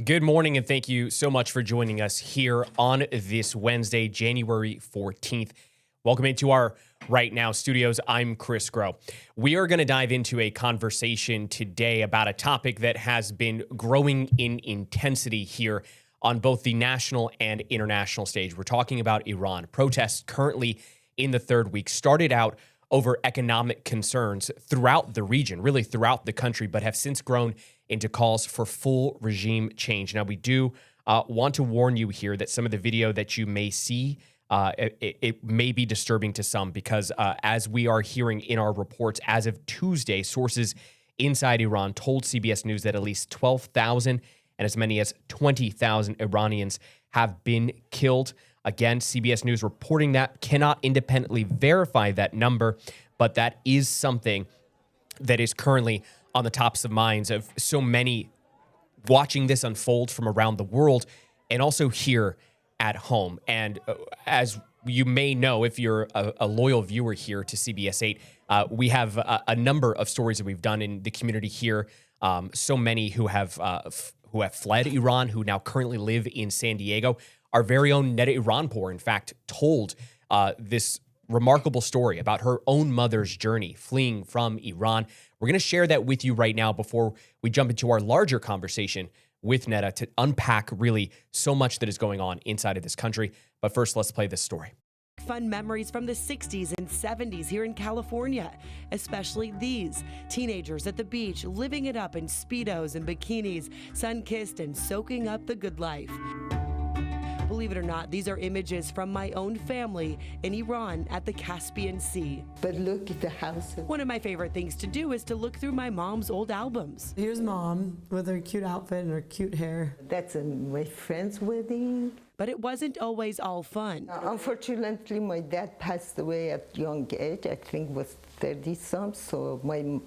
Good morning, and thank you so much for joining us here on this Wednesday, January 14th. Welcome into our Right Now studios. I'm Chris Gros. We are going to dive into a conversation today about a topic that has been growing in intensity here on both the national and international stage. We're talking about Iran. Protests currently in the third week started out over economic concerns throughout the region, really throughout the country, but have since grown into calls for full regime change. Now, we do want to warn you here that some of the video that you may see, it may be disturbing to some because as we are hearing in our reports, as of Tuesday, sources inside Iran told CBS News that at least 12,000 and as many as 20,000 Iranians have been killed. Again, CBS News reporting that, cannot independently verify that number, but that is something that is currently on the tops of minds of so many watching this unfold from around the world and also here at home. And as you may know, if you're a loyal viewer here to CBS 8, we have a number of stories that we've done in the community here. So many who have fled Iran, who now currently live in San Diego. Our very own Neda Iranpour, in fact, told this remarkable story about her own mother's journey fleeing from Iran. We're going to share that with you right now before we jump into our larger conversation with Neda to unpack really so much that is going on inside of this country. But first, let's play this story. Fun memories from the 60s and 70s here in California, especially these teenagers at the beach living it up in Speedos and bikinis, sun-kissed and soaking up the good life. Believe it or not, these are images from my own family in Iran at the Caspian Sea. But look at the house. One of my favorite things to do is to look through my mom's old albums. Here's Mom with her cute outfit and her cute hair. That's my friend's wedding. But it wasn't always all fun. Unfortunately, my dad passed away at young age. I think was 30-some, so my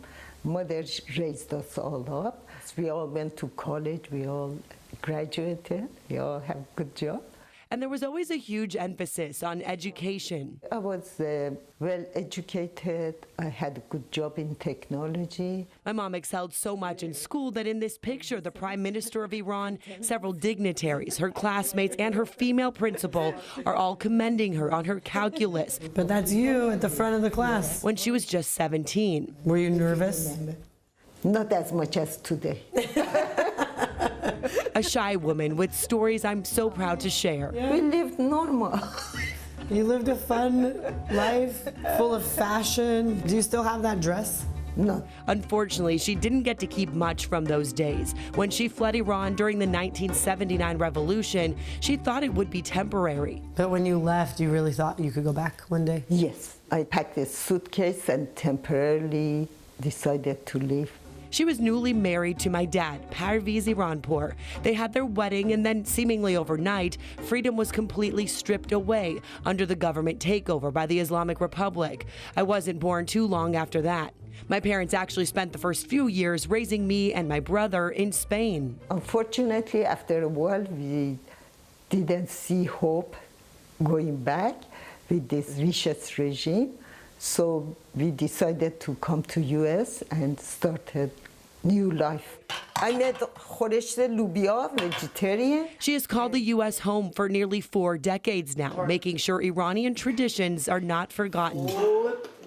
mother raised us all up. We all went to college, we all graduated, we all have a good job. And there was always a huge emphasis on education. I was well educated. I had a good job in technology. My mom excelled so much in school that in this picture, the Prime Minister of Iran, several dignitaries, her classmates, and her female principal are all commending her on her calculus. But that's you at the front of the class. When she was just 17. Were you nervous? Not as much as today. A shy woman with stories I'm so proud to share. We lived normal. You lived a fun life, full of fashion. Do you still have that dress? No. Unfortunately, she didn't get to keep much from those days. When she fled Iran during the 1979 revolution, she thought it would be temporary. But when you left, you really thought you could go back one day? Yes. I packed a suitcase and temporarily decided to leave. She was newly married to my dad, Parviz Iranpour. They had their wedding, and then seemingly overnight, freedom was completely stripped away under the government takeover by the Islamic Republic. I wasn't born too long after that. My parents actually spent the first few years raising me and my brother in Spain. Unfortunately, after a while, we didn't see hope going back with this vicious regime. So we decided to come to U.S. and started new life. I made khoresh lubia, vegetarian. She has called the U.S. home for nearly 4 decades now, making sure Iranian traditions are not forgotten.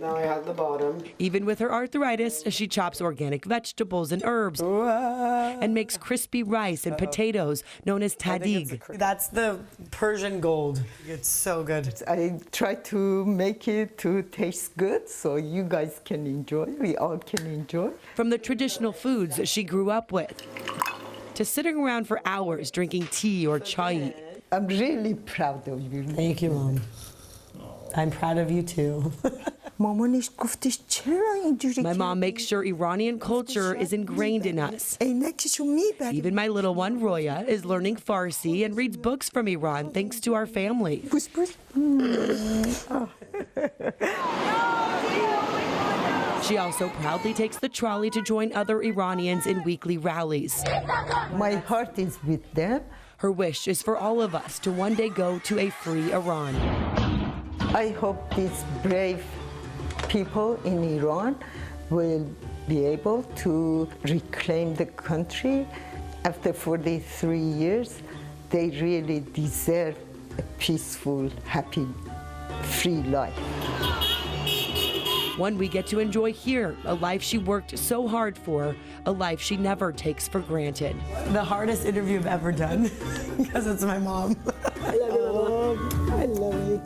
Now I have the bottom. Even with her arthritis, she chops organic vegetables and herbs and makes crispy rice and potatoes known as tadig. That's the Persian gold. It's so good. I try to make it to taste good so you guys can enjoy, we all can enjoy. From the traditional foods she grew up with to sitting around for hours drinking tea or chai. I'm really proud of you. Thank you, Mom. I'm proud of you too. My mom makes sure Iranian culture is ingrained in us. Even my little one, Roya, is learning Farsi and reads books from Iran thanks to our family. She also proudly takes the trolley to join other Iranians in weekly rallies. My heart is with them. Her wish is for all of us to one day go to a free Iran. I hope these brave people in Iran will be able to reclaim the country after 43 years, they really deserve a peaceful, happy, free life. One we get to enjoy here, a life she worked so hard for, a life she never takes for granted. The hardest interview I've ever done because it's my mom. I love you, Mom. I love you.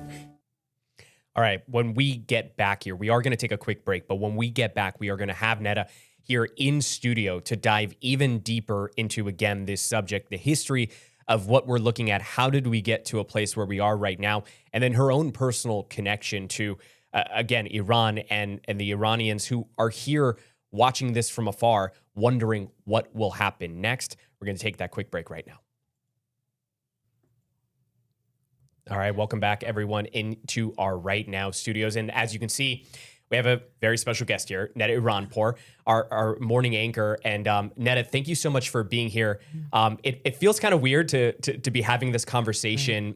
All right, when we get back here, we are going to take a quick break, but when we get back, we are going to have Neda here in studio to dive even deeper into, again, this subject, the history of what we're looking at. How did we get to a place where we are right now? And then her own personal connection to, again, Iran and the Iranians who are here watching this from afar, wondering what will happen next. We're going to take that quick break right now. All right, welcome back, everyone, into our Right Now studios. And as you can see, we have a very special guest here, Neda Iranpour, our morning anchor. And Neda, thank you so much for being here. It feels kind of weird to be having this conversation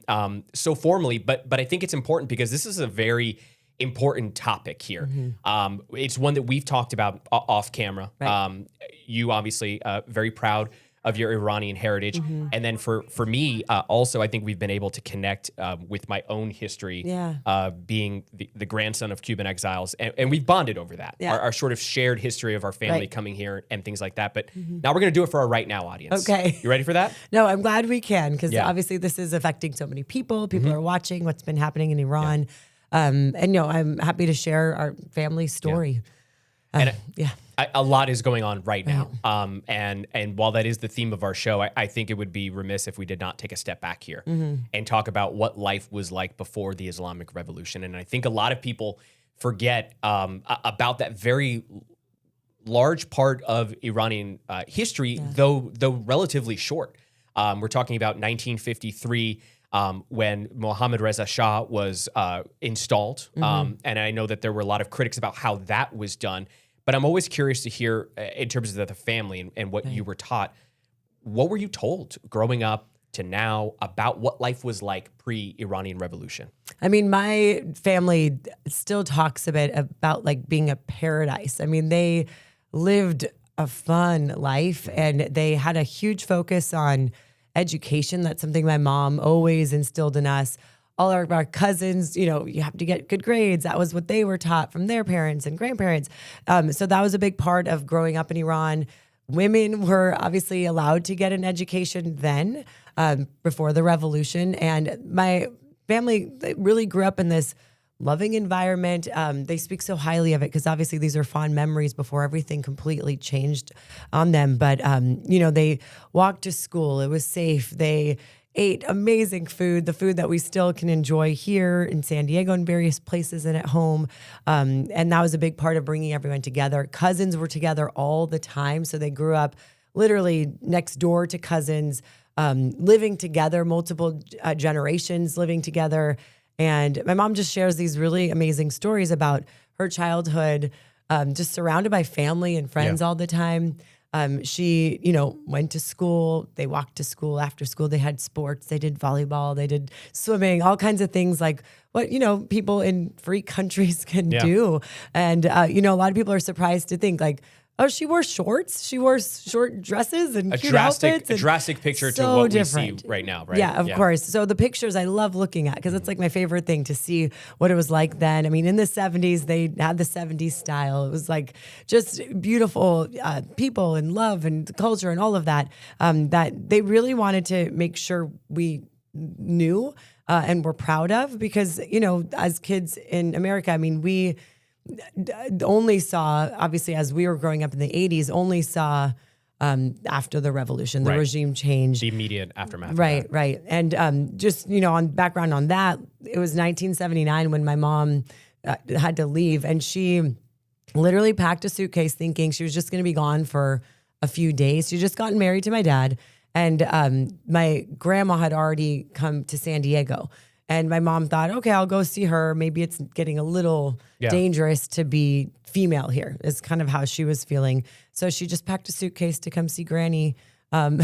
so formally, but I think it's important because this is a very important topic here. It's one that we've talked about off camera. Right. You obviously very proud of your Iranian heritage. And then for me, also, I think we've been able to connect with my own history, being the grandson of Cuban exiles. And we've bonded over that, our sort of shared history of our family coming here and things like that. But now we're going to do it for our Right Now audience. Okay. You ready for that? No, I'm glad we can, because obviously this is affecting so many people. People are watching what's been happening in Iran. And, you know, I'm happy to share our family story. A lot is going on right now. And while that is the theme of our show, I think it would be remiss if we did not take a step back here and talk about what life was like before the Islamic Revolution. And I think a lot of people forget about that very large part of Iranian history, though relatively short. We're talking about 1953, when Mohammad Reza Shah was installed. And I know that there were a lot of critics about how that was done. But I'm always curious to hear, in terms of the family and what you were taught, what were you told growing up to now about what life was like pre-Iranian Revolution? I mean, my family still talks a bit about like being a paradise. I mean, they lived a fun life and they had a huge focus on education. That's something my mom always instilled in us. All our cousins, you know, you have to get good grades. That was what they were taught from their parents and grandparents. So that was a big part of growing up in Iran. Women were obviously allowed to get an education then, before the revolution. And my family really grew up in this loving environment. They speak so highly of it because obviously these are fond memories before everything completely changed on them. But, you know, they walked to school. It was safe. They ate amazing food, the food that we still can enjoy here in San Diego and various places and at home. And that was a big part of bringing everyone together. Cousins were together all the time. So they grew up literally next door to cousins, living together, multiple generations living together. And my mom just shares these really amazing stories about her childhood, just surrounded by family and friends all the time. She, you know, went to school, they walked to school, after school, they had sports, they did volleyball, they did swimming, all kinds of things like what, you know, people in free countries can do. And, you know, a lot of people are surprised to think like, oh, she wore shorts, she wore short dresses and cute outfits. A drastic picture to what we see right now, right? Yeah, of course. So the pictures I love looking at because it's like my favorite thing to see what it was like then. I mean, in the 70s, they had the 70s style. It was like just beautiful people and love and culture and all of that, that they really wanted to make sure we knew and were proud of because, you know, as kids in America, I mean, we only saw, obviously, as we were growing up in the 80s, only saw after the revolution, the regime changed. The immediate aftermath. Right. And just, you know, on background on that, it was 1979 when my mom had to leave. And she literally packed a suitcase thinking she was just going to be gone for a few days. She just gotten married to my dad. And my grandma had already come to San Diego. And my mom thought, okay, I'll go see her. Maybe it's getting a little dangerous to be female here, is kind of how she was feeling. So she just packed a suitcase to come see Granny. And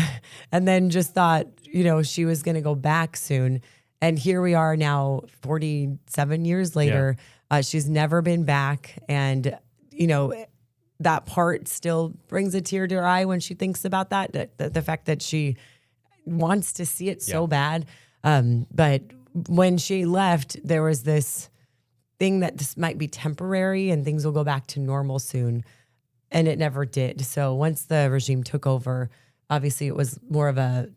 then just thought, you know, she was going to go back soon. And here we are now, 47 years later. She's never been back. And, you know, that part still brings a tear to her eye when she thinks about that. The fact that she wants to see it so bad. But when she left, there was this thing that this might be temporary and things will go back to normal soon. And it never did. So once the regime took over, obviously it was more of a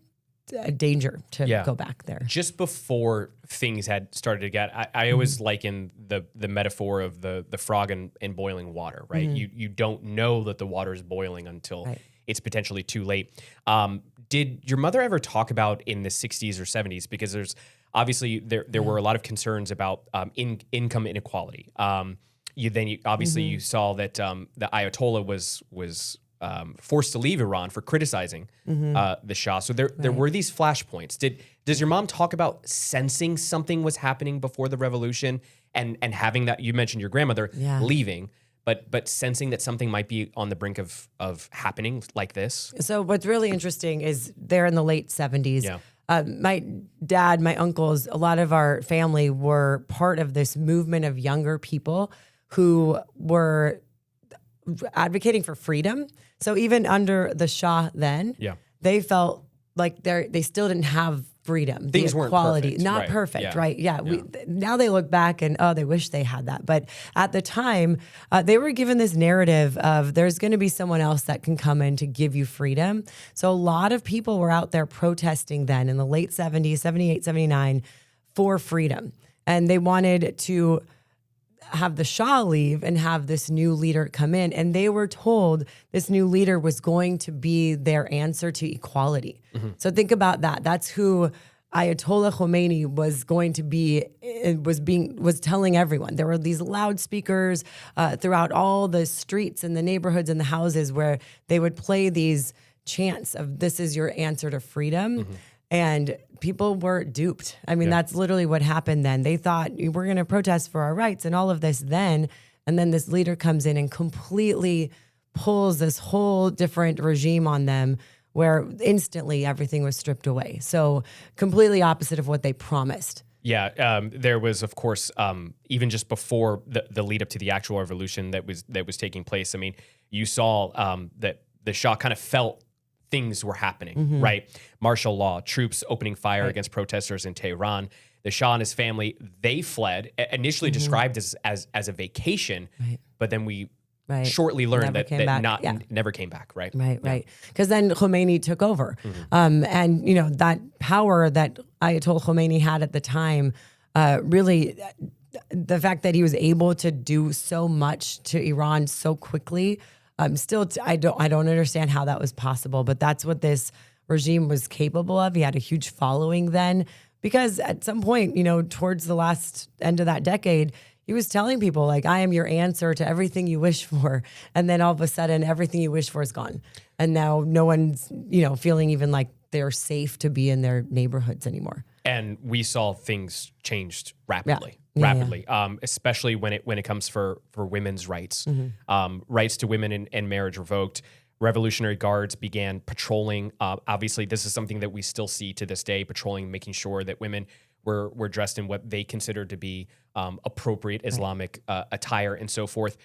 danger to go back there. Just before things had started to get, I always liken the metaphor of the frog in boiling water, right? You don't know that the water is boiling until it's potentially too late. Did your mother ever talk about in the 60s or 70s? Because there's obviously there were a lot of concerns about income inequality. You saw that the Ayatollah was forced to leave Iran for criticizing the Shah. So there were these flashpoints. Does your mom talk about sensing something was happening before the revolution and having that? You mentioned your grandmother leaving, but sensing that something might be on the brink of happening like this. So what's really interesting is they're in the late 70s. Yeah. My dad, my uncles, a lot of our family were part of this movement of younger people who were advocating for freedom. So even under the Shah then, they felt like they still didn't have freedom. Things weren't perfect. Not perfect, right? Yeah. Now they look back and, they wish they had that. But at the time, they were given this narrative of there's going to be someone else that can come in to give you freedom. So a lot of people were out there protesting then in the late 70s, 78, 79 for freedom. And they wanted to have the Shah leave and have this new leader come in. And they were told this new leader was going to be their answer to equality. So think about that. That's who Ayatollah Khomeini was going to be, was telling everyone. There were these loudspeakers throughout all the streets and the neighborhoods and the houses where they would play these chants of this is your answer to freedom. And people were duped. I mean, that's literally what happened then. They thought we're going to protest for our rights and all of this then. And then this leader comes in and completely pulls this whole different regime on them where instantly everything was stripped away. So completely opposite of what they promised. Yeah, there was, of course, even just before the lead up to the actual revolution that was taking place. I mean, you saw that the Shah kind of felt things were happening, right? Martial law, troops opening fire against protesters in Tehran. The Shah and his family, they fled, initially described as a vacation, but then we shortly learned that never came back, right? Right. Because then Khomeini took over. And, that power that Ayatollah Khomeini had at the time, really, the fact that he was able to do so much to Iran so quickly, I don't understand how that was possible, but that's what this regime was capable of. He had a huge following then, because at some point, towards the last end of that decade, he was telling people like, I am your answer to everything you wish for. And then all of a sudden, everything you wish for is gone. And now no one's, feeling even like they're safe to be in their neighborhoods anymore. And we saw things changed rapidly. Especially when it comes for women's rights. Rights to women and marriage revoked. Revolutionary Guards began patrolling. Obviously, this is something that we still see to this day, patrolling, making sure that women were dressed in what they considered to be appropriate Islamic attire and so forth.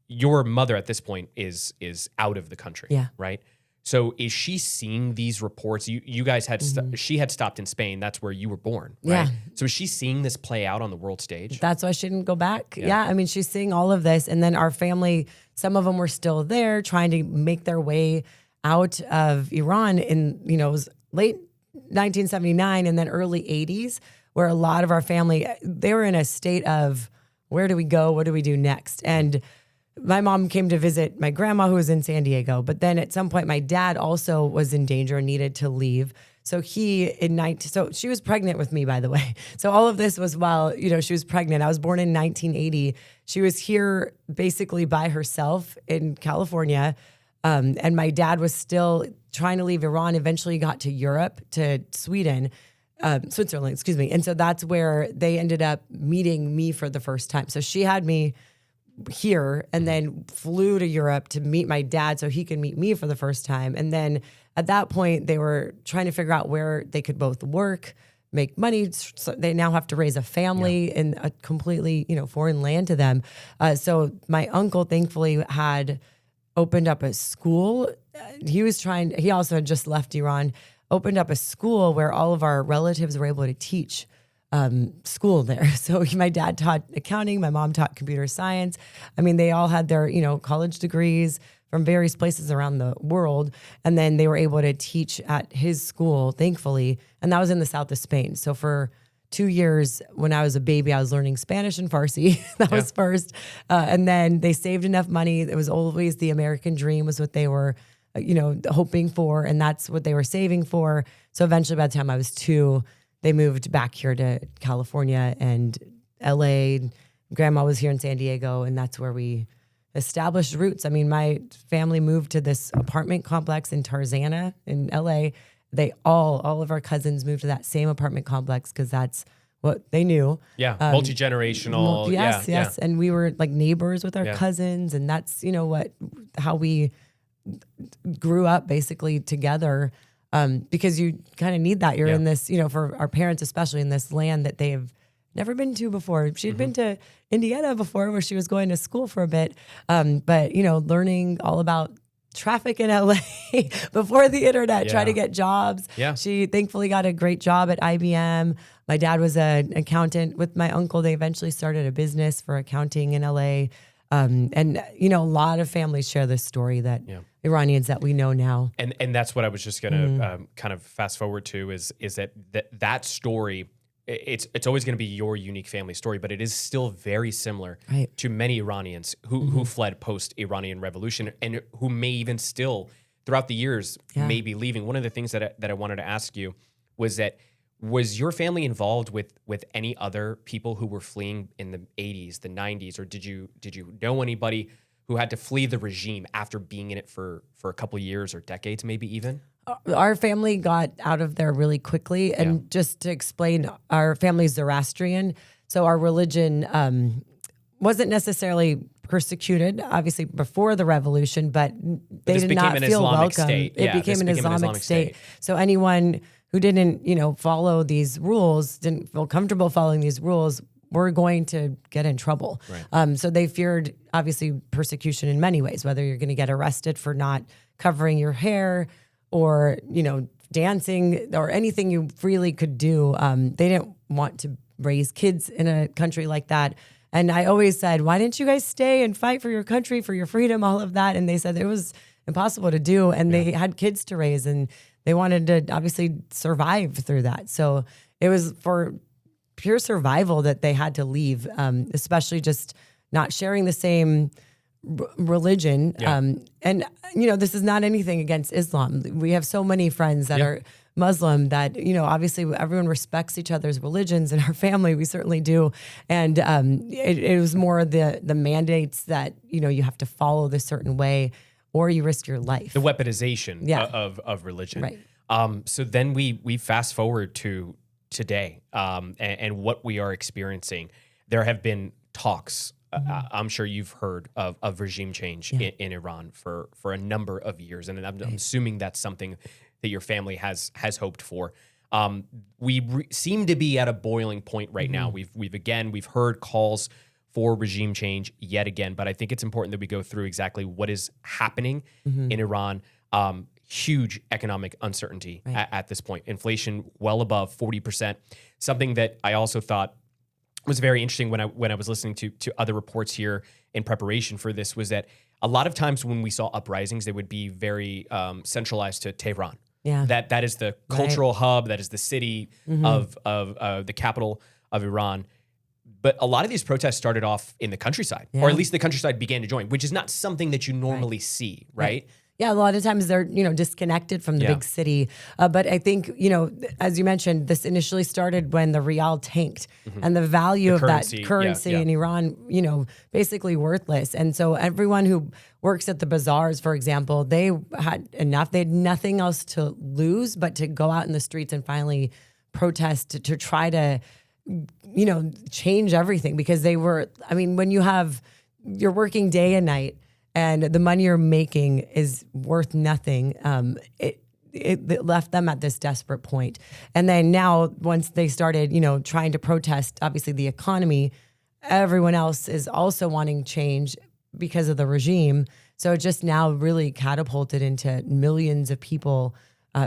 Your mother at this point is out of the country, right? So is she seeing these reports? You guys had she had stopped in Spain. That's where you were born, right? So is she seeing this play out on the world stage? That's why she didn't go back. Yeah. I mean, she's seeing all of this. And then our family, some of them were still there trying to make their way out of Iran in, it was late 1979 and then early 80s, where a lot of our family, they were in a state of, where do we go? What do we do next? And my mom came to visit my grandma who was in San Diego, but then at some point my dad also was in danger and needed to leave. So so she was pregnant with me, by the way. So all of this was while, she was pregnant. I was born in 1980. She was here basically by herself in California. And my dad was still trying to leave Iran, eventually got to Europe, to Switzerland, excuse me. And so that's where they ended up meeting me for the first time. So she had me here and then flew to Europe to meet my dad so he could meet me for the first time. And then at that point, they were trying to figure out where they could both work make money. So they now have to raise a family in a completely, foreign land to them. So my uncle thankfully had opened up a school. He also had just left Iran, opened up a school where all of our relatives were able to teach school there. So my dad taught accounting, my mom taught computer science. I mean, they all had their, college degrees from various places around the world. And then they were able to teach at his school, thankfully. And that was in the south of Spain. So for 2 years, when I was a baby, I was learning Spanish and Farsi. That was first. And then they saved enough money. It was always the American dream was what they were, hoping for. And that's what they were saving for. So eventually by the time I was 2, they moved back here to California and LA. Grandma was here in San Diego, and that's where we established roots. I mean, my family moved to this apartment complex in Tarzana in LA. All of our cousins moved to that same apartment complex because that's what they knew. Yeah, multi-generational. Yes. And we were like neighbors with our cousins, and that's, how we grew up basically together. Because you kind of need that. You're in this, for our parents, especially in this land that they've never been to before. She'd been to Indiana before where she was going to school for a bit. But, learning all about traffic in LA before the internet, trying to get jobs. Yeah. She thankfully got a great job at IBM. My dad was an accountant with my uncle. They eventually started a business for accounting in LA. And a lot of families share this story that Iranians that we know now. And that's what I was just going to kind of fast forward to is that story. It's always going to be your unique family story, but it is still very similar to many Iranians who fled post-Iranian revolution and who may even still throughout the years may be leaving. One of the things that I wanted to ask you was your family involved with any other people who were fleeing in the 80s, the 90s, or did you know anybody who had to flee the regime after being in it for a couple of years or decades, maybe even? Our family got out of there really quickly. And just to explain, our family's Zoroastrian. So our religion wasn't necessarily persecuted, obviously, before the revolution, but they did not feel welcome. It became an Islamic state. So anyone who didn't, follow these rules, didn't feel comfortable following these rules, were going to get in trouble. Right. So they feared, obviously, persecution in many ways, whether you're going to get arrested for not covering your hair or, dancing or anything you freely could do. They didn't want to raise kids in a country like that. And I always said, why didn't you guys stay and fight for your country, for your freedom, all of that? And they said it was impossible to do. And they had kids to raise and they wanted to obviously survive through that. So it was for pure survival that they had to leave, especially just not sharing the same religion. And, this is not anything against Islam. We have so many friends that are Muslim that, obviously everyone respects each other's religions. In our family, we certainly do. And it was more the mandates that, you have to follow this certain way or you risk your life. The weaponization of religion. Right. So then we fast forward to today and what we are experiencing. There have been talks. I'm sure you've heard of regime change in Iran for a number of years. And I'm assuming that's something that your family has hoped for. We seem to be at a boiling point right now. We've heard calls for regime change yet again, but I think it's important that we go through exactly what is happening in Iran. Huge economic uncertainty at this point. Inflation well above 40%. Something that I also thought was very interesting when I was listening to other reports here in preparation for this was that a lot of times when we saw uprisings, they would be very centralized to Tehran. Yeah, that is the cultural hub. That is the city of the capital of Iran. But a lot of these protests started off in the countryside, or at least the countryside began to join, which is not something that you normally see, right? Yeah, a lot of times they're, disconnected from the big city. But I think, as you mentioned, this initially started when the rial tanked and the value of that currency in Iran, basically worthless. And so everyone who works at the bazaars, for example, they had enough. They had nothing else to lose but to go out in the streets and finally protest to try to, change everything because they were, when you're working day and night, and the money you're making is worth nothing. it left them at this desperate point. And then now, once they started, trying to protest, obviously the economy, everyone else is also wanting change because of the regime. So it just now really catapulted into millions of people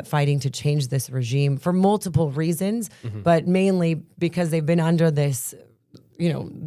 fighting to change this regime for multiple reasons, but mainly because they've been under this,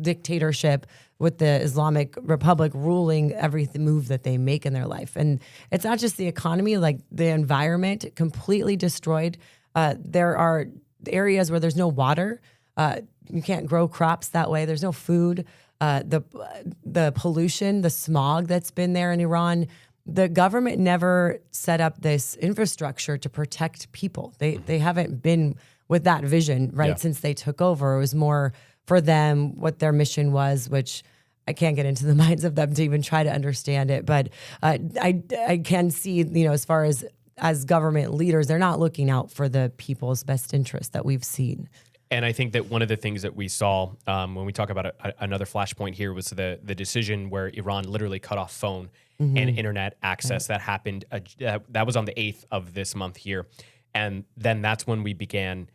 dictatorship with the Islamic Republic ruling every move that they make in their life. And it's not just the economy, like the environment completely destroyed. There are areas where there's no water. You can't grow crops that way. There's no food. The pollution, the smog that's been there in Iran, the government never set up this infrastructure to protect people. They haven't been with that vision, right, since they took over. It was more for them what their mission was, which I can't get into the minds of them to even try to understand it. But I can see, as far as government leaders, they're not looking out for the people's best interest that we've seen. And I think that one of the things that we saw when we talk about another flashpoint here was the decision where Iran literally cut off phone and internet access. That happened. That was on the 8th of this month here. And then that's when we began.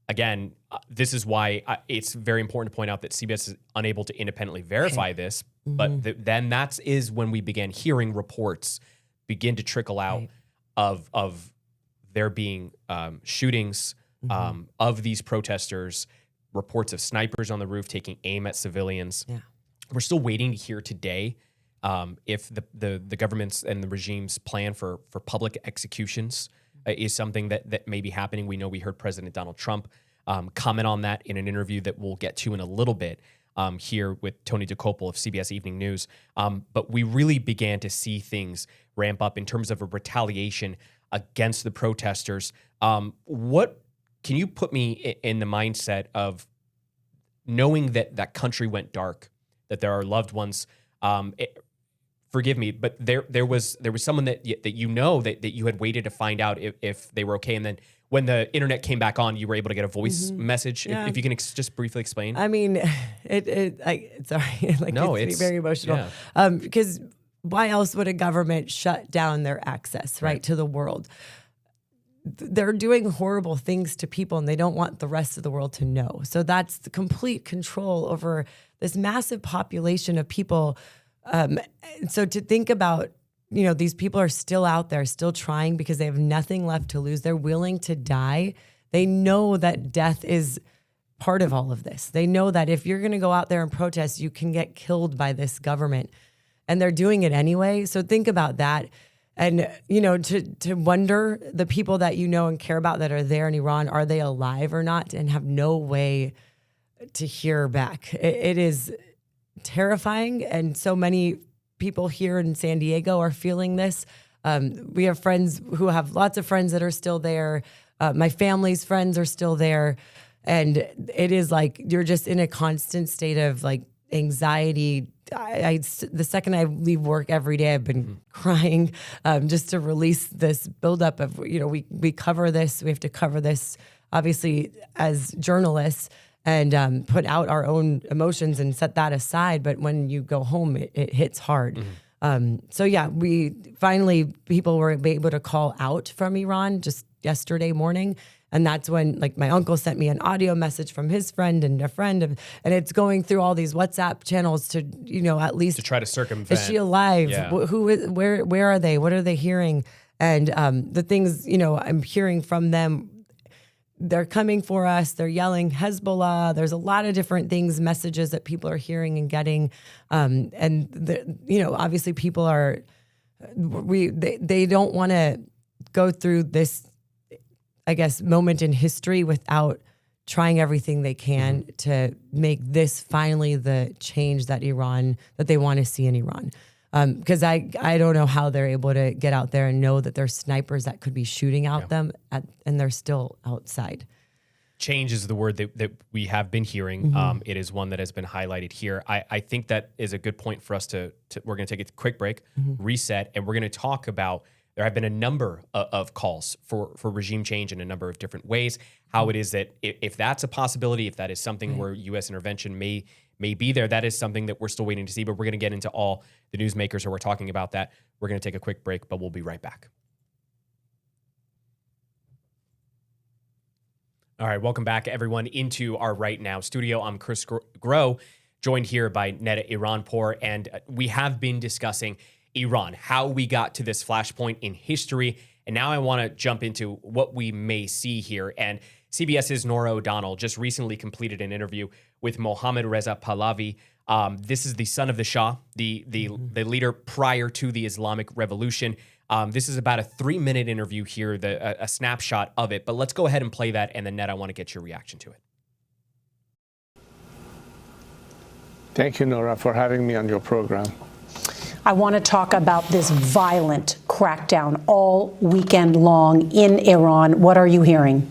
Again, this is why it's very important to point out that CBS is unable to independently verify this. But then that is when we began hearing reports begin to trickle out of there being shootings of these protesters, reports of snipers on the roof taking aim at civilians. Yeah. We're still waiting to hear today if the government's and the regime's plan for public executions is something that may be happening. We know we heard President Donald Trump comment on that in an interview that we'll get to in a little bit here with Tony DeCopel of CBS Evening News. But we really began to see things ramp up in terms of a retaliation against the protesters. What can you put me in the mindset of knowing that that country went dark, that there are loved ones? Forgive me, but there was someone that you had waited to find out if they were okay, and then when the internet came back on, you were able to get a voice message. Yeah. If you can just briefly explain. I mean, sorry, it's very emotional. Yeah. Because why else would a government shut down their access, right, to the world? They're doing horrible things to people and they don't want the rest of the world to know. So that's the complete control over this massive population of people. So to think about, these people are still out there, still trying because they have nothing left to lose. They're willing to die. They know that death is part of all of this. They know that if you're going to go out there and protest, you can get killed by this government, and they're doing it anyway. So think about that. And, to wonder the people that you know and care about that are there in Iran, are they alive or not, and have no way to hear back. It is terrifying. And so many people here in San Diego are feeling this. We have friends who have lots of friends that are still there. My family's friends are still there. And it is like you're just in a constant state of like anxiety. The second I leave work every day, I've been crying just to release this buildup of, we cover this. We have to cover this, obviously, as journalists, and put out our own emotions and set that aside. But when you go home, it hits hard. So yeah, people were able to call out from Iran just yesterday morning. And that's when, like, my uncle sent me an audio message from his friend and a friend, and it's going through all these WhatsApp channels to, at least to try to circumvent. Is she alive? Yeah. Where are they? What are they hearing? And the things, I'm hearing from them, they're coming for us. They're yelling Hezbollah. There's a lot of different things, messages that people are hearing and getting. Obviously people they don't want to go through this, I guess, moment in history without trying everything they can to make this finally the change that they want to see in Iran. Because I don't know how they're able to get out there and know that there's snipers that could be shooting out them and they're still outside. Change is the word that we have been hearing. It is one that has been highlighted here. I think that is a good point for us to we're going to take a quick break, reset, and we're going to talk about, there have been a number of calls for regime change in a number of different ways, how it is that if that's a possibility, if that is something where U.S. intervention may be there, that is something that we're still waiting to see. But we're going to get into all the newsmakers who are talking about that. We're going to take a quick break, but we'll be right back. All right, welcome back, everyone, into our Right Now studio. I'm Chris Gros, joined here by Neda Iranpour, and we have been discussing Iran, how we got to this flashpoint in history, and now I want to jump into what we may see here. And CBS's Nora O'Donnell just recently completed an interview with Mohammad Reza Pahlavi. This is the son of the Shah, the leader prior to the Islamic Revolution. This is about a 3-minute interview here, a snapshot of it. But let's go ahead and play that, and then, Ned, I want to get your reaction to it. Thank you, Nora, for having me on your program. I want to talk about this violent crackdown all weekend long in Iran. What are you hearing?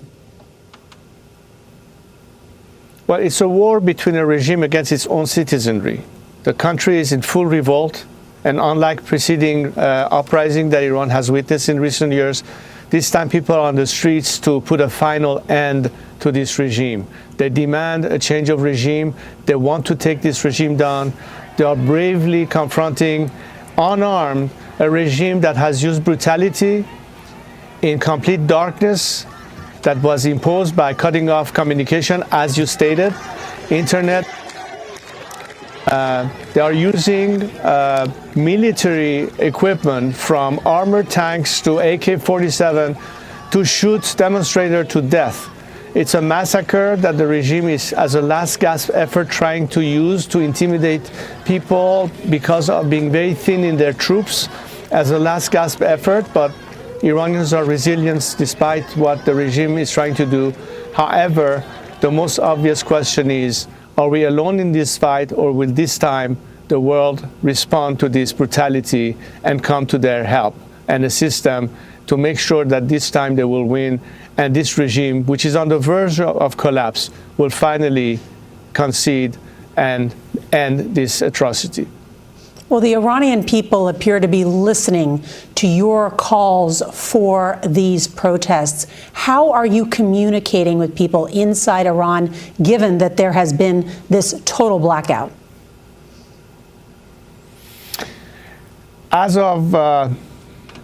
Well, it's a war between a regime against its own citizenry. The country is in full revolt. And unlike preceding uprising that Iran has witnessed in recent years, this time people are on the streets to put a final end to this regime. They demand a change of regime. They want to take this regime down. They are bravely confronting, unarmed, a regime that has used brutality in complete darkness that was imposed by cutting off communication, as you stated, internet. They are using military equipment from armored tanks to AK-47 to shoot demonstrators to death. It's a massacre that the regime is, as a last gasp effort, trying to use to intimidate people because of being very thin in their troops, as a last gasp effort. But Iranians are resilient despite what the regime is trying to do. However, the most obvious question is, are we alone in this fight, or will this time the world respond to this brutality and come to their help and assist them to make sure that this time they will win, and this regime, which is on the verge of collapse, will finally concede and end this atrocity? Well, the Iranian people appear to be listening to your calls for these protests. How are you communicating with people inside Iran, given that there has been this total blackout? As of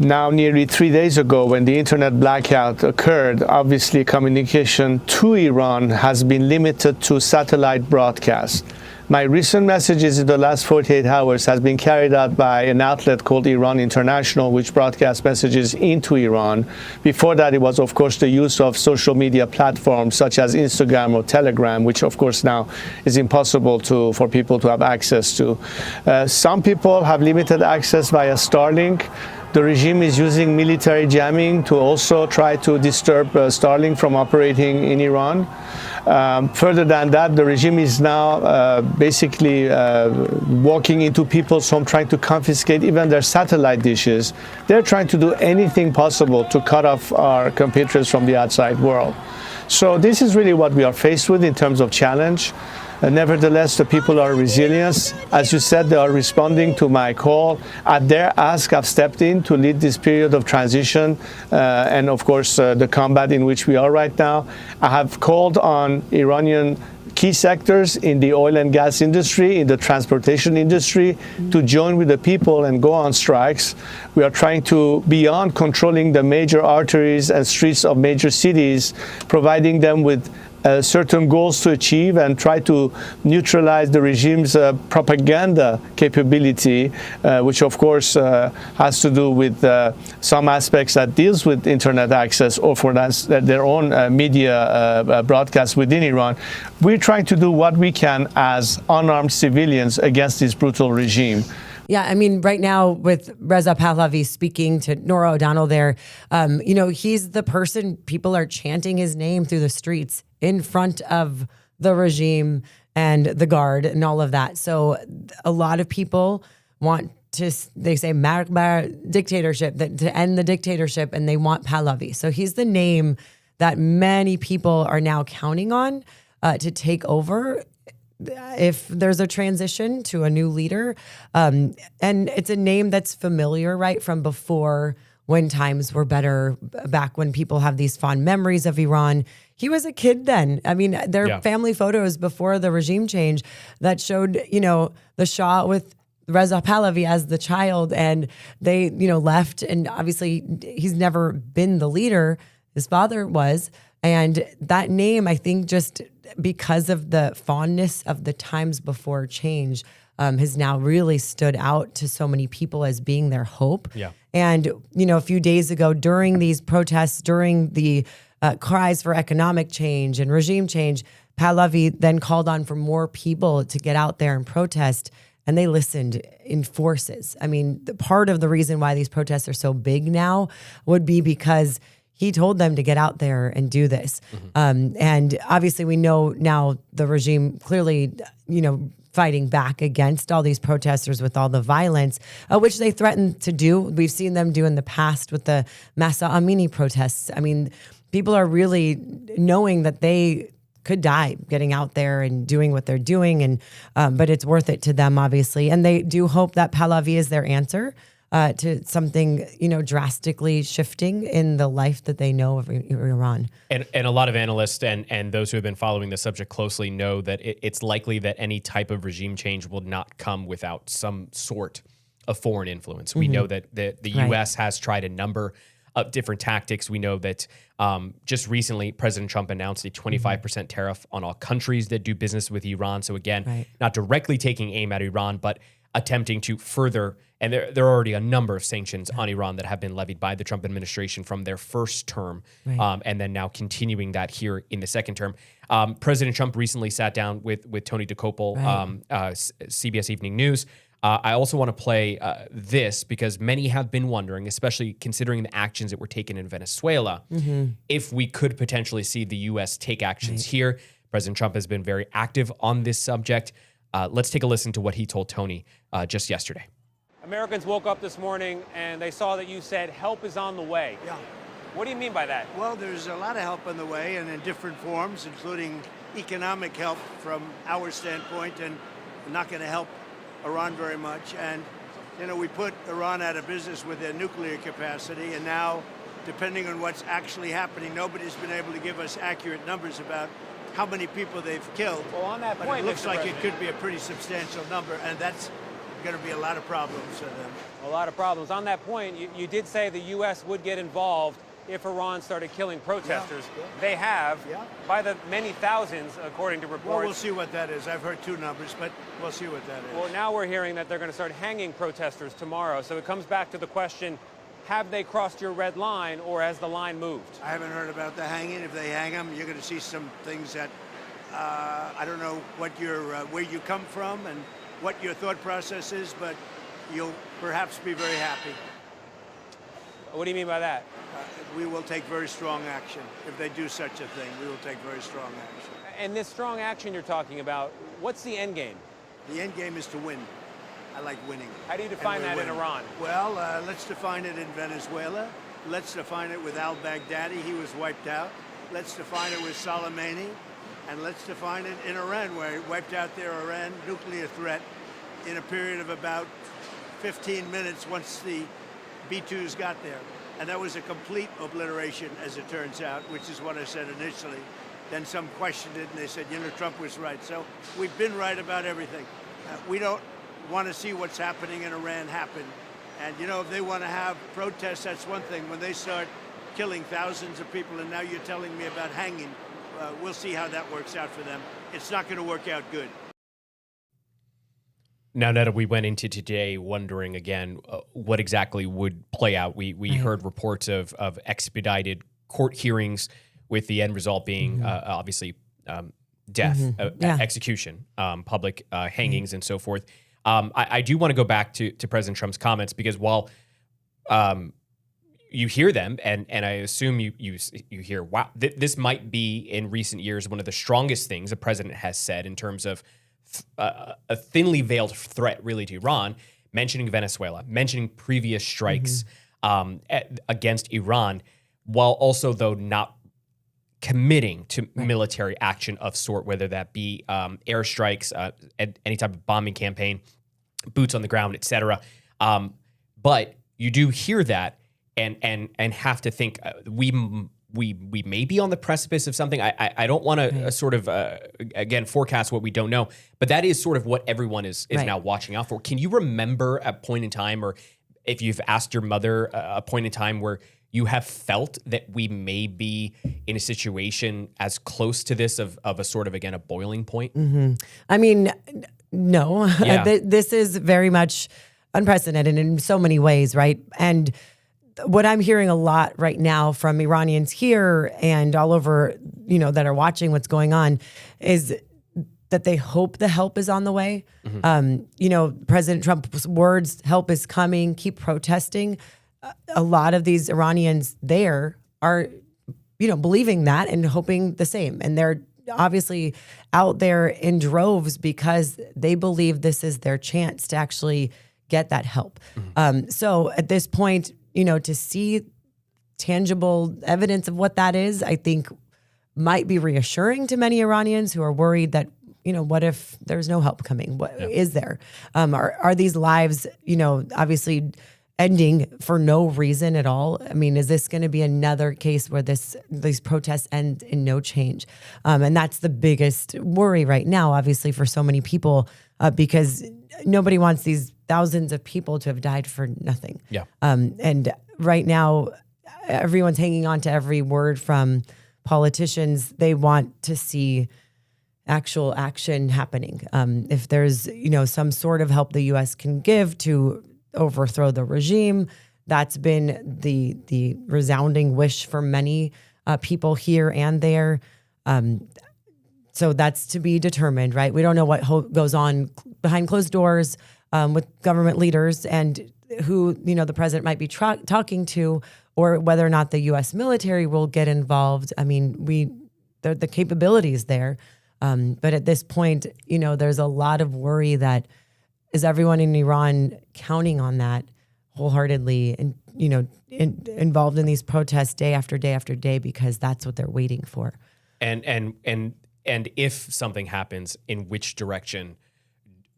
now, nearly 3 days ago, when the internet blackout occurred, obviously communication to Iran has been limited to satellite broadcast. My recent messages in the last 48 hours has been carried out by an outlet called Iran International, which broadcasts messages into Iran. Before that, it was, of course, the use of social media platforms such as Instagram or Telegram, which, of course, now is impossible for people to have access to. Some people have limited access via Starlink. The regime is using military jamming to also try to disturb Starlink from operating in Iran. Further than that, the regime is now basically walking into people's homes, trying to confiscate even their satellite dishes. They're trying to do anything possible to cut off our compatriots from the outside world. So this is really what we are faced with in terms of challenge. Nevertheless, the people are resilient. As you said, they are responding to my call. At their ask, I've stepped in to lead this period of transition and, of course, the combat in which we are right now. I have called on Iranian key sectors in the oil and gas industry, in the transportation industry, to join with the people and go on strikes. We are trying to, beyond controlling the major arteries and streets of major cities, providing them with certain goals to achieve and try to neutralize the regime's propaganda capability, which of course has to do with some aspects that deals with internet access or for their own media broadcasts within Iran. We're trying to do what we can as unarmed civilians against this brutal regime. Yeah, I mean, right now with Reza Pahlavi speaking to Nora O'Donnell there, he's the person, people are chanting his name through the streets in front of the regime and the guard and all of that. So a lot of people want to, they say, dictatorship, to end the dictatorship, and they want Pahlavi. So he's the name that many people are now counting on to take over if there's a transition to a new leader. And it's a name that's familiar, right, from before, when times were better, back when people have these fond memories of Iran. He was a kid then. I mean, there are family photos before the regime change that showed, the Shah with Reza Pahlavi as the child, and they, left. And obviously he's never been the leader. His father was. And that name, I think, just because of the fondness of the times before change, has now really stood out to so many people as being their hope. Yeah. And, a few days ago during these protests, during the cries for economic change and regime change, Pahlavi then called on for more people to get out there and protest. And they listened in forces. I mean, part of the reason why these protests are so big now would be because he told them to get out there and do this. And obviously we know now the regime clearly, fighting back against all these protesters with all the violence, which they threatened to do. We've seen them do in the past with the Masa Amini protests. I mean, people are really knowing that they could die getting out there and doing what they're doing, and but it's worth it to them, obviously. And they do hope that Pahlavi is their answer to something, drastically shifting in the life that they know of Iran. And a lot of analysts and those who have been following the subject closely know that it's likely that any type of regime change will not come without some sort of foreign influence. We know that the U.S. has tried a number of different tactics. We know that just recently, President Trump announced a 25% tariff on all countries that do business with Iran. So again, not directly taking aim at Iran, but attempting to further, and there are already a number of sanctions on Iran that have been levied by the Trump administration from their first term, and then now continuing that here in the second term. President Trump recently sat down with Tony Dokoupil, CBS Evening News. I also want to play this because many have been wondering, especially considering the actions that were taken in Venezuela, if we could potentially see the U.S. take actions here. President Trump has been very active on this subject. Let's take a listen to what he told Tony just yesterday. Americans woke up this morning and they saw that you said help is on the way. Yeah. What do you mean by that? Well, there's a lot of help on the way and in different forms, including economic help from our standpoint, and not going to help Iran very much. And, we put Iran out of business with their nuclear capacity, and now, depending on what's actually happening, nobody's been able to give us accurate numbers about how many people they've killed. Well, on that point, but it looks Mr. like President, it could be a pretty substantial number, and that's going to be a lot of problems for them. a lot of problems. On that point, you did say the U.S. would get involved if Iran started killing protesters. They have, by the many thousands, according to reports. Well, we'll see what that is. I've heard two numbers, but we'll see what that is. Well, now we're hearing that they're going to start hanging protesters tomorrow. So it comes back to the question, have they crossed your red line, or has the line moved? I haven't heard about the hanging. If they hang them, you're going to see some things that I don't know what where you come from and what your thought process is, but you'll perhaps be very happy. What do you mean by that? We will take very strong action. If they do such a thing, we will take very strong action. And this strong action you're talking about, what's the end game? The end game is to win. I like winning. How do you define that in Iran? Well, let's define it in Venezuela. Let's define it with al-Baghdadi. He was wiped out. Let's define it with Soleimani. And let's define it in Iran, where he wiped out their Iran nuclear threat in a period of about 15 minutes once the B-2s got there. And that was a complete obliteration, as it turns out, which is what I said initially. Then some questioned it, and they said, Trump was right. So we've been right about everything. We don't want to see what's happening in Iran happen. And, if they want to have protests, that's one thing. When they start killing thousands of people, and now you're telling me about hanging, we'll see how that works out for them. It's not going to work out good. Now, Neda, we went into today wondering again what exactly would play out. We heard reports of expedited court hearings, with the end result being obviously death, execution, public hangings, and so forth. I do want to go back to President Trump's comments, because while you hear them, and I assume you hear, wow, this might be in recent years one of the strongest things a president has said in terms of a thinly veiled threat really to Iran, mentioning Venezuela, mentioning previous strikes against Iran, while also, though, not committing to military action of sort, whether that be airstrikes, any type of bombing campaign, boots on the ground, etc. But you do hear that and have to think we may be on the precipice of something. I don't want to sort of again forecast what we don't know, but that is sort of what everyone is now watching out for. Can you remember a point in time, or if you've asked your mother a point in time where you have felt that we may be in a situation as close to this of a sort of, again, a boiling point? I mean, no. Yeah. This is very much unprecedented in so many ways, right? And what I'm hearing a lot right now from Iranians here and all over, that are watching what's going on is that they hope the help is on the way. President Trump's words, help is coming, keep protesting. A lot of these Iranians there are, believing that and hoping the same. And they're obviously out there in droves because they believe this is their chance to actually get that help. So at this point, to see tangible evidence of what that is, I think might be reassuring to many Iranians who are worried that, what if there's no help coming? What is there? Are these lives, obviously ending for no reason at all? I mean, is this going to be another case where these protests end in no change? And that's the biggest worry right now, obviously, for so many people, because nobody wants these thousands of people to have died for nothing. Yeah. And right now, everyone's hanging on to every word from politicians. They want to see actual action happening. If there's, some sort of help the U.S. can give to overthrow the regime, that's been the resounding wish for many people here and there. So that's to be determined, right? We don't know what goes on behind closed doors with government leaders and who, the president might be talking to, or whether or not the U.S. military will get involved. I mean, the capability is there. But at this point, there's a lot of worry that is everyone in Iran counting on that wholeheartedly and, involved in these protests day after day after day, because that's what they're waiting for. And if something happens, in which direction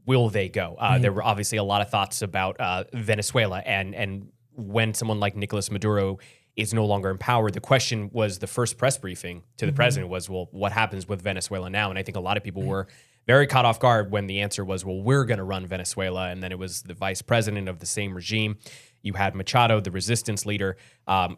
will they go? There were obviously a lot of thoughts about Venezuela, and when someone like Nicolas Maduro is no longer in power, the question was, the first press briefing to the president was, well, what happens with Venezuela now? And I think a lot of people were very caught off guard when the answer was, well, we're going to run Venezuela. And then it was the vice president of the same regime. You had Machado, the resistance leader,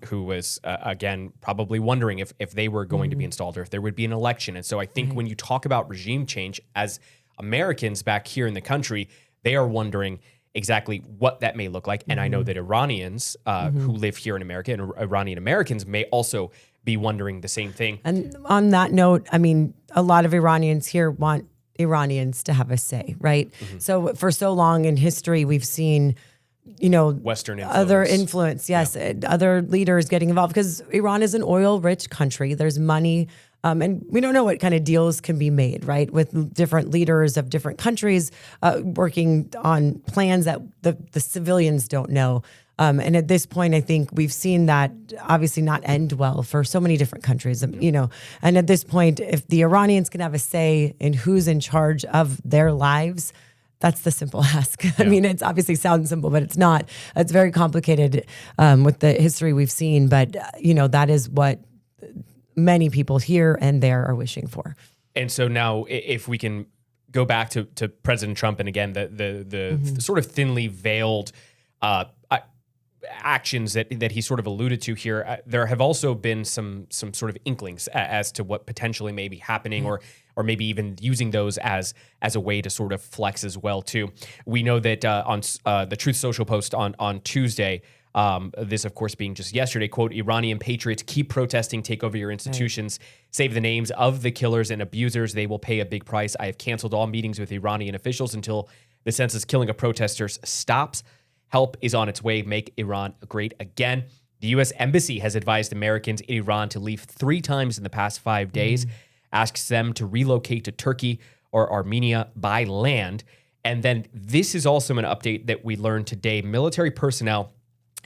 who was, again, probably wondering if they were going to be installed or if there would be an election. And so I think when you talk about regime change, as Americans back here in the country, they are wondering exactly what that may look like. And I know that Iranians who live here in America and Iranian Americans may also be wondering the same thing. And on that note, I mean, a lot of Iranians here want Iranians to have a say, right? So for so long in history, we've seen, Western influence. Other influence, yes, other leaders getting involved, because Iran is an oil-rich country. There's money. And we don't know what kind of deals can be made, right, with different leaders of different countries working on plans that the civilians don't know. And at this point, I think we've seen that obviously not end well for so many different countries, And at this point, if the Iranians can have a say in who's in charge of their lives, that's the simple ask. I mean, it's obviously sounds simple, but it's not. It's very complicated with the history we've seen. But, that is what many people here and there are wishing for. And so now, if we can go back to President Trump, and again, the sort of thinly veiled actions that he sort of alluded to here, there have also been some sort of inklings as to what potentially may be happening, or maybe even using those as a way to sort of flex as well too. We know that on the Truth Social post on Tuesday, this, of course, being just yesterday, quote, Iranian patriots keep protesting, take over your institutions, save the names of the killers and abusers. They will pay a big price. I have canceled all meetings with Iranian officials until the senseless killing of protesters stops. Help is on its way. Make Iran great again. The U.S. Embassy has advised Americans in Iran to leave 3 times in the past 5 days, asks them to relocate to Turkey or Armenia by land. And then this is also an update that we learned today. Military personnel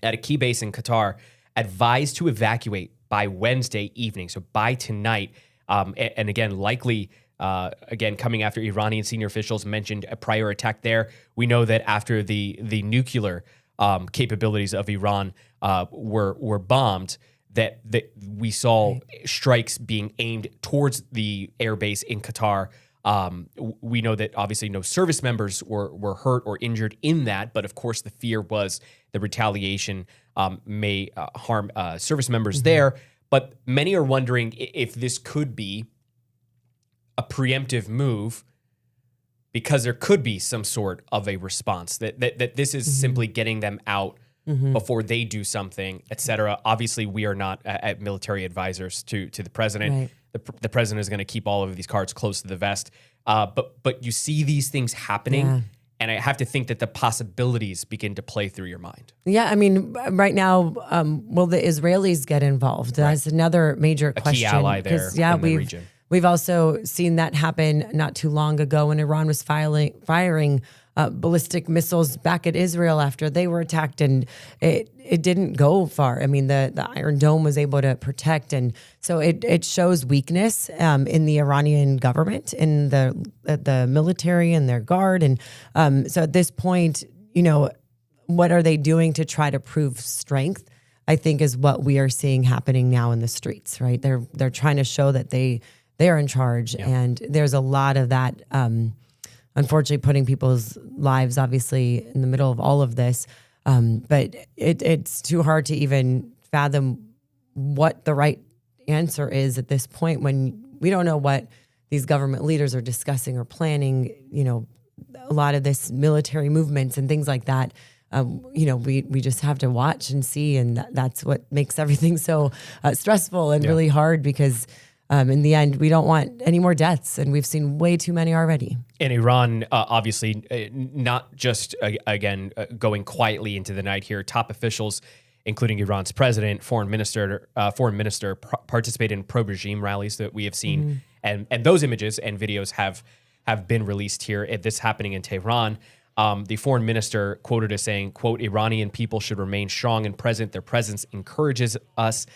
at a key base in Qatar advised to evacuate by Wednesday evening, so by tonight. And again, likely, coming after Iranian senior officials mentioned a prior attack there. We know that after the nuclear capabilities of Iran were bombed, that we saw strikes being aimed towards the airbase in Qatar We know that obviously no service members were hurt or injured in that, but of course the fear was the retaliation may harm service members there. But many are wondering if this could be a preemptive move, because there could be some sort of a response, that this is simply getting them out before they do something, et cetera. Obviously, we are not military advisors to the president. Right. The president is going to keep all of these cards close to the vest. But you see these things happening, Yeah. and I have to think that the possibilities begin to play through your mind. Yeah, I mean, right now, will the Israelis get involved? That's another major question. Key ally there 'Cause, in the region. We've also seen that happen not too long ago when Iran was firing ballistic missiles back at Israel after they were attacked, and it didn't go far. I mean, the Iron Dome was able to protect, and so it shows weakness in the Iranian government, in the military and their guard, and so at this point, what are they doing to try to prove strength? I think is what we are seeing happening now in the streets. Right, they're trying to show that they are in charge, and there's a lot of that. Unfortunately, putting people's lives obviously in the middle of all of this. But it's too hard to even fathom what the right answer is at this point when we don't know what these government leaders are discussing or planning, a lot of this military movements and things like that. We just have to watch and see. And that's what makes everything so stressful and really hard, because in the end, we don't want any more deaths, and we've seen way too many already. And Iran, obviously, not just, going quietly into the night here. Top officials, including Iran's president, foreign minister, participate in pro-regime rallies that we have seen. And those images and videos have been released here. This happening in Tehran. The foreign minister quoted as saying, quote, "Iranian people should remain strong and present. Their presence encourages us."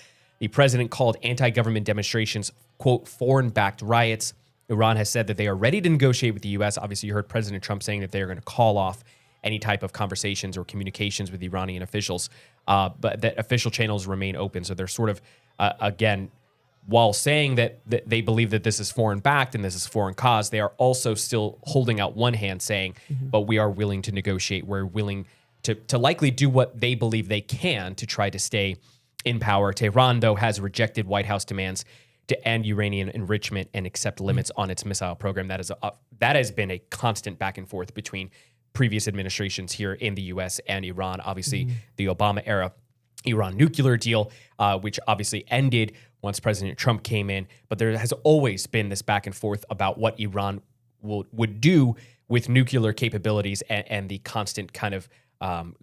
The president called anti-government demonstrations, quote, "foreign-backed riots." Iran has said that they are ready to negotiate with the U.S. Obviously, you heard President Trump saying that they are going to call off any type of conversations or communications with Iranian officials, but that official channels remain open. So they're sort of, again, while saying that they believe that this is foreign-backed and this is foreign cause, they are also still holding out one hand saying, but we are willing to negotiate. We're willing to likely do what they believe they can to try to stay in power. Tehran, though, has rejected White House demands to end uranium enrichment and accept limits on its missile program. That has been a constant back and forth between previous administrations here in the U.S. and Iran. Obviously, the Obama era Iran nuclear deal, which obviously ended once President Trump came in. But there has always been this back and forth about what Iran would do with nuclear capabilities and the constant kind of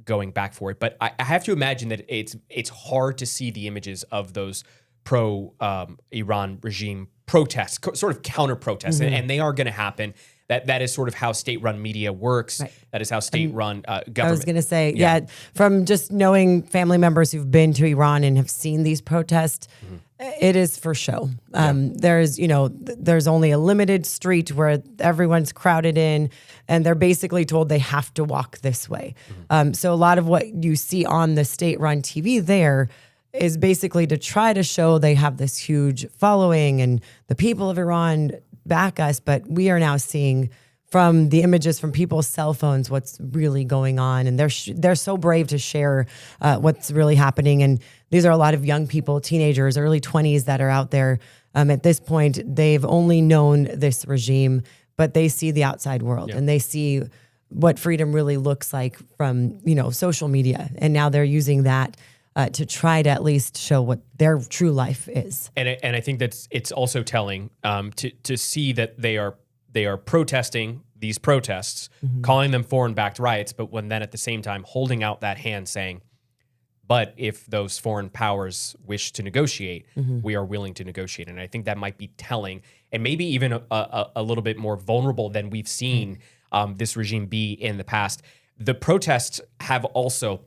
going back for it. But I have to imagine that it's hard to see the images of those pro-Iran regime protests, sort of counter-protests, and they are going to happen. That is sort of how state-run media works. Right. That is how state-run government. I was going to say, from just knowing family members who've been to Iran and have seen these protests, it is for show. There's only a limited street where everyone's crowded in, and they're basically told they have to walk this way. So a lot of what you see on the state-run TV there is basically to try to show they have this huge following and the people of Iran back us, but we are now seeing from the images from people's cell phones what's really going on, and they're so brave to share what's really happening. And these are a lot of young people, teenagers, early 20s that are out there. At this point, they've only known this regime, but they see the outside world and they see what freedom really looks like from social media, and now they're using that to try to at least show what their true life is. And I think it's also telling to see that they are protesting these protests, calling them foreign-backed riots, but when then at the same time holding out that hand saying, but if those foreign powers wish to negotiate, we are willing to negotiate. And I think that might be telling, and maybe even a little bit more vulnerable than we've seen this regime be in the past. The protests have also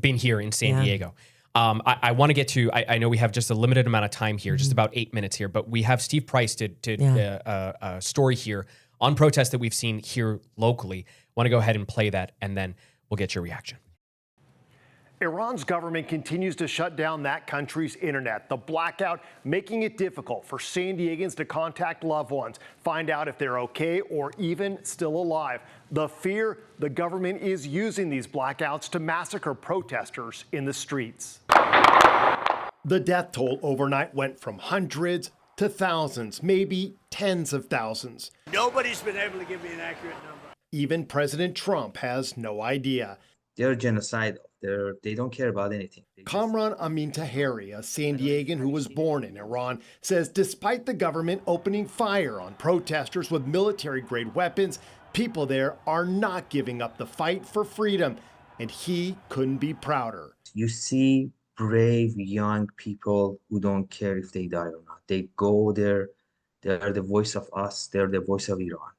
been here in San Diego. I want to get to, I know we have just a limited amount of time here, just about 8 minutes here, but we have Steve Price did a story here on protests that we've seen here locally. Want to go ahead and play that, and then we'll get your reaction. Iran's government continues to shut down that country's internet. The blackout making it difficult for San Diegans to contact loved ones, find out if they're okay or even still alive. The fear the government is using these blackouts to massacre protesters in the streets. The death toll overnight went from hundreds to thousands, maybe tens of thousands. Nobody's been able to give me an accurate number. Even President Trump has no idea. They're genocidal. They don't care about anything. Kamran Amin Taheri, a San Diegan who was born in Iran, says despite the government opening fire on protesters with military-grade weapons, people there are not giving up the fight for freedom, and he couldn't be prouder. You see brave young people who don't care if they die or not. They go there. They are the voice of us. They're the voice of Iran.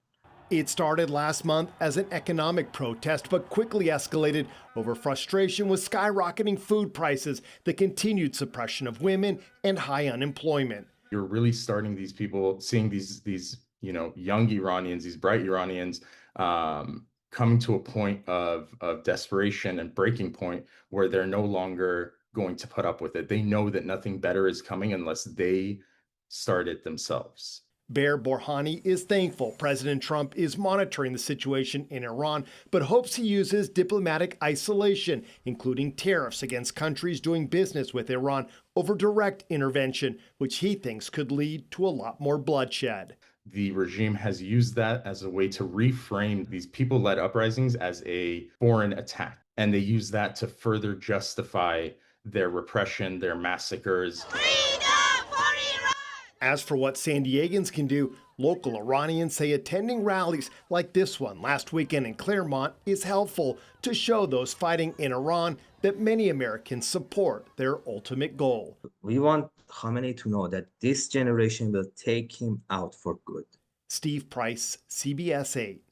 It started last month as an economic protest, but quickly escalated over frustration with skyrocketing food prices, the continued suppression of women, and high unemployment. You're really starting these people, seeing these young Iranians, these bright Iranians, coming to a point of desperation and breaking point where they're no longer going to put up with it. They know that nothing better is coming unless they start it themselves. Bear Borhani is thankful President Trump is monitoring the situation in Iran, but hopes he uses diplomatic isolation, including tariffs against countries doing business with Iran, over direct intervention, which he thinks could lead to a lot more bloodshed. The regime has used that as a way to reframe these people-led uprisings as a foreign attack, and they use that to further justify their repression, their massacres. As for what San Diegans can do, local Iranians say attending rallies like this one last weekend in Claremont is helpful to show those fighting in Iran that many Americans support their ultimate goal. We want Khamenei to know that this generation will take him out for good. Steve Price, CBS 8.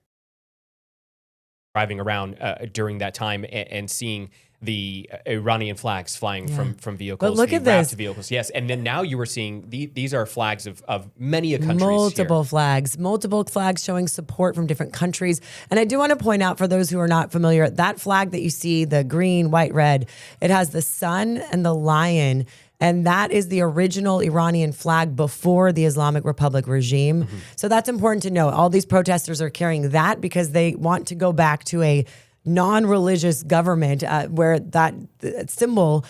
Driving around during that time and seeing the Iranian flags flying from vehicles. But look at this. Vehicles. Yes, and then now you were seeing these are flags of many a countries multiple here. flags showing support from different countries. And I do want to point out for those who are not familiar, that flag that you see, the green, white, red, it has the sun and the lion. And that is the original Iranian flag before the Islamic Republic regime. Mm-hmm. So that's important to know. All these protesters are carrying that because they want to go back to a non-religious government where that symbol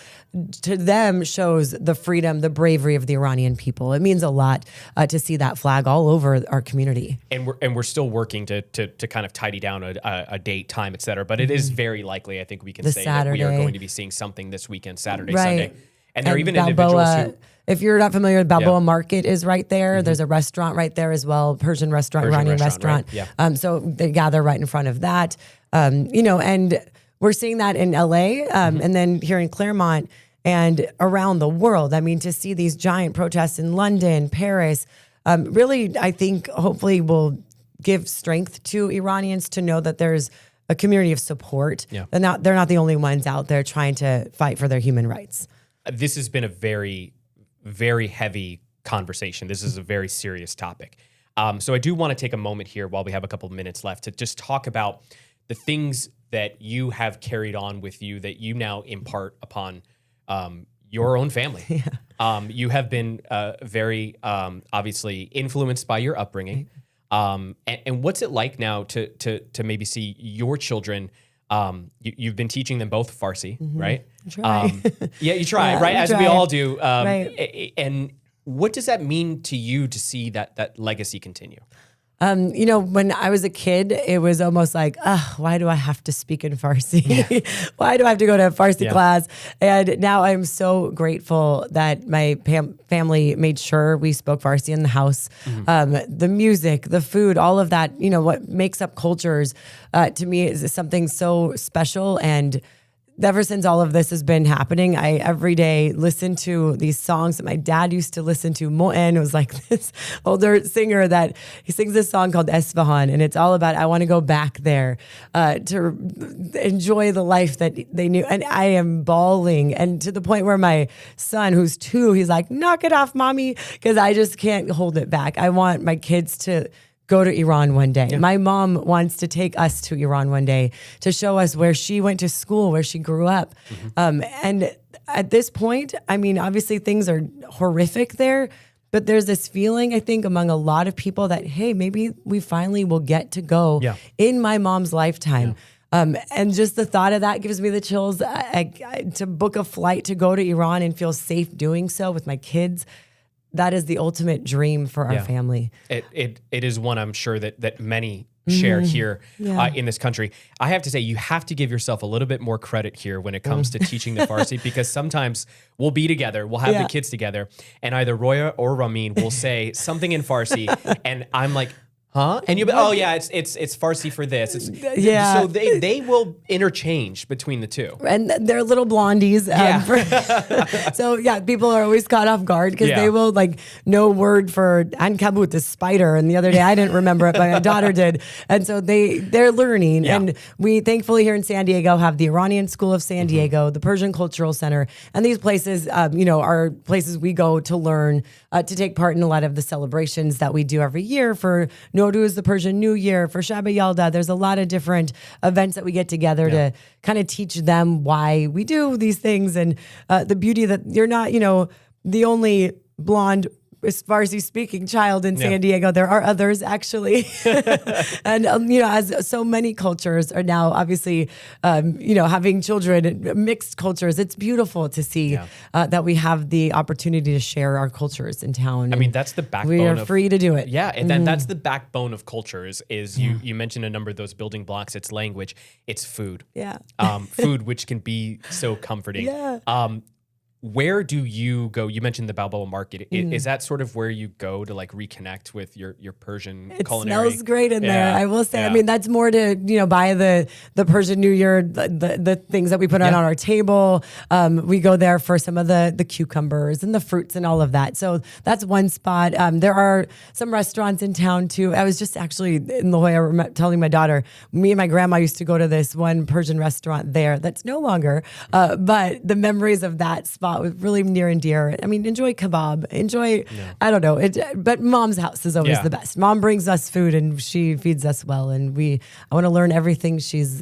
to them shows the freedom, the bravery of the Iranian people. It means a lot to see that flag all over our community. And we're still working to kind of tidy down a date, time, et cetera. But it is very likely, I think we can say that we are going to be seeing something this weekend, Saturday, Sunday. And there are even individuals who... If you're not familiar, Balboa Market is right there. Mm-hmm. There's a restaurant right there as well, Persian restaurant, Iranian restaurant. Right? Yeah. So they gather right in front of that. And we're seeing that in LA and then here in Claremont and around the world. I mean, to see these giant protests in London, Paris, really, I think hopefully will give strength to Iranians to know that there's a community of support. Yeah. They're not the only ones out there trying to fight for their human rights. This has been a very, very heavy conversation. This is a very serious topic. So I do want to take a moment here while we have a couple of minutes left to just talk about the things that you have carried on with you that you now impart upon your own family. Yeah. You have been very obviously influenced by your upbringing. And what's it like now to maybe see your children? You've been teaching them both Farsi, right? Try. Yeah, you try, right? As we all do. Right. And what does that mean to you to see that legacy continue? When I was a kid, it was almost like, why do I have to speak in Farsi? Yeah. Why do I have to go to a Farsi class? And now I'm so grateful that my family made sure we spoke Farsi in the house. Mm-hmm. The music, the food, all of that, what makes up cultures, to me is something so special. And ever since all of this has been happening, I every day listen to these songs that my dad used to listen to. Moen was like this older singer that he sings this song called Esfahan, and it's all about I want to go back there to enjoy the life that they knew. And I am bawling, and to the point where my son, who's 2, he's like, "Knock it off, mommy," because I just can't hold it back. I want my kids to go to Iran one day. My mom wants to take us to Iran one day to show us where she went to school, where she grew up. And at this point, I mean, obviously things are horrific there, but there's this feeling, I think, among a lot of people that, hey, maybe we finally will get to go in my mom's lifetime. And just the thought of that gives me the chills. To book a flight to go to Iran and feel safe doing so with my kids, that is the ultimate dream for our family. It is one I'm sure that many share here in this country. I have to say, you have to give yourself a little bit more credit here when it comes to teaching the Farsi, because sometimes we'll be together, we'll have the kids together, and either Roya or Ramin will say something in Farsi, and I'm like, huh? And you'll be, oh yeah, it's Farsi for this. So they will interchange between the two. And they're little blondies. So yeah, people are always caught off guard because they will like know word for ankabut, the spider. And the other day I didn't remember it, but my daughter did. And so they're learning. And we thankfully here in San Diego have the Iranian School of San Diego, the Persian Cultural Center. And these places, are places we go to learn, to take part in a lot of the celebrations that we do every year for Nowruz, the Persian New Year, for Shab Yalda. There's a lot of different events that we get together to kind of teach them why we do these things, and the beauty that you're not, the only blonde Farsi speaking child in San Diego. There are others actually. And, as so many cultures are now obviously, having children, mixed cultures, it's beautiful to see that we have the opportunity to share our cultures in town. I mean, that's the backbone. We are free to do it. Yeah. And then that's the backbone of cultures is you mentioned a number of those building blocks. It's language, it's food. Yeah. Food, which can be so comforting. Yeah. Where do you go? You mentioned the Balboa Market. Is that sort of where you go to like reconnect with your Persian culinary? It smells great in there, I will say. I mean, that's more to, buy the Persian New Year, the things that we put on our table. We go there for some of the cucumbers and the fruits and all of that. So that's one spot. There are some restaurants in town too. I was just actually in La Jolla telling my daughter, me and my grandma used to go to this one Persian restaurant there that's no longer, but the memories of that spot was really near and dear. I mean, enjoy kebab, I don't know, but mom's house is always the best. Mom brings us food and she feeds us well, and I want to learn everything she's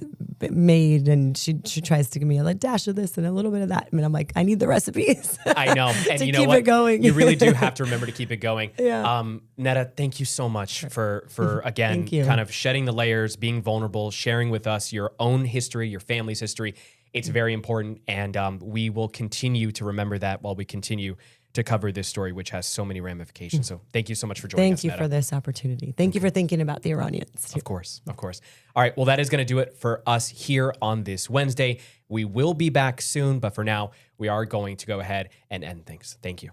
made, and she tries to give me a dash of this and a little bit of that. I mean, I'm like, I need the recipes. I know. And you know keep it going. You really do have to remember to keep it going. Yeah. Neda, thank you so much for again, kind of shedding the layers, being vulnerable, sharing with us your own history, your family's history. It's very important, and we will continue to remember that while we continue to cover this story, which has so many ramifications. So thank you so much for joining us, Thank you Neda. for this opportunity. Thank you for thinking about the Iranians, too. Of course. All right, well, that is going to do it for us here on this Wednesday. We will be back soon, but for now, we are going to go ahead and end things. Thank you.